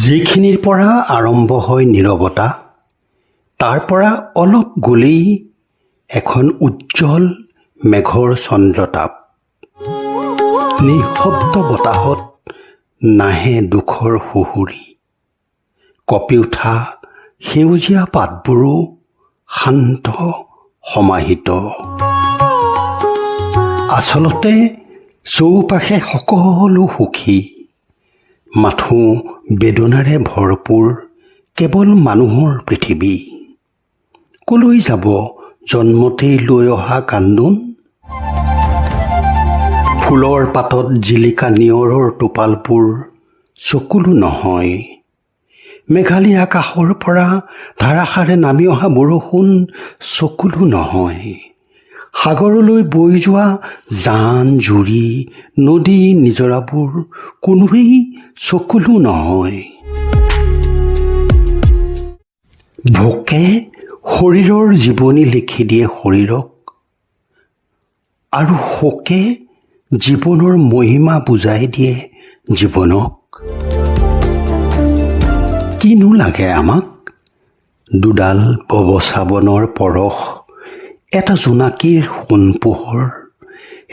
যিখিনিৰ পৰা আৰম্ভ হয় নীৰৱতা, তাৰ পৰা অলপ গ'লেই এখন উজ্জ্বল মেঘৰ চন্দ্ৰতাপ। নিঃশব্দ বতাহত নাহে দুখৰ সুহুৰি, কঁপি উঠা সেউজীয়া পাতবোৰো শান্ত সমাহিত। আচলতে চৌপাশে সকলো সুখী, মাথো বেদনাৰে ভৰপূৰ কেৱল মানুহৰ পৃথিৱী। কলৈ যাব জন্মতেই লৈ অহা কান্দোন? ফুলৰ পাতত জিলিকা নিয়ৰৰ টোপালবোৰ চকুলো নহয়, মেঘালী আকাশৰ পৰা ধাৰাসাৰে নামি অহা বৰষুণ চকুলো নহয়, সাগৰলৈ বৈ যোৱা জান জুৰি নদী নিজৰাবোৰ কোনোৱেই চকুলো নহয়। ভোকে শৰীৰৰ জীৱনী লিখি দিয়ে শৰীৰক, আৰু শোকে জীৱনৰ মহিমা বুজাই দিয়ে জীৱনক। কিনো লাগে আমাক? দুডাল ববচাবনৰ পৰশ, এটা জোনাকীৰ সোণ পোহৰ,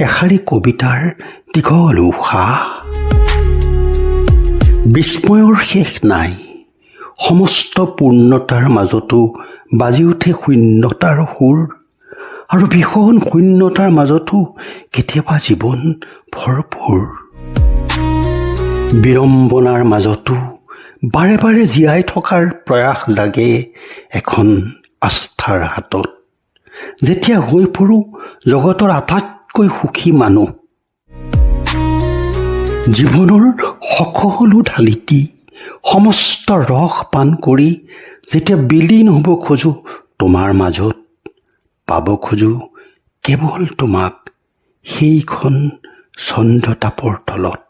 এষাৰি কবিতাৰ দীঘল উশাহ। বিস্ময়ৰ শেষ নাই, সমস্ত পূৰ্ণতাৰ মাজতো বাজি উঠে শূন্যতাৰ সুৰ, আৰু ভীষণ শূন্যতাৰ মাজতো কেতিয়াবা জীৱন ভৰপূৰ। বিড়ম্বনাৰ মাজতো বাৰে বাৰে জীয়াই থকাৰ প্ৰয়াস জাগে এখন আস্থাৰ হাতত, যেতিয়া হৈ পৰোঁ জগতৰ আটাইতকৈ সুখী মানুহ। জীৱনৰ সকলো ঢালিতি সমস্ত ৰস পান কৰি যেতিয়া বিলীন হ'ব খোজো তোমাৰ মাজত, পাব খোজো কেৱল তোমাক সেইখন চন্দ্ৰতাপৰ তলত।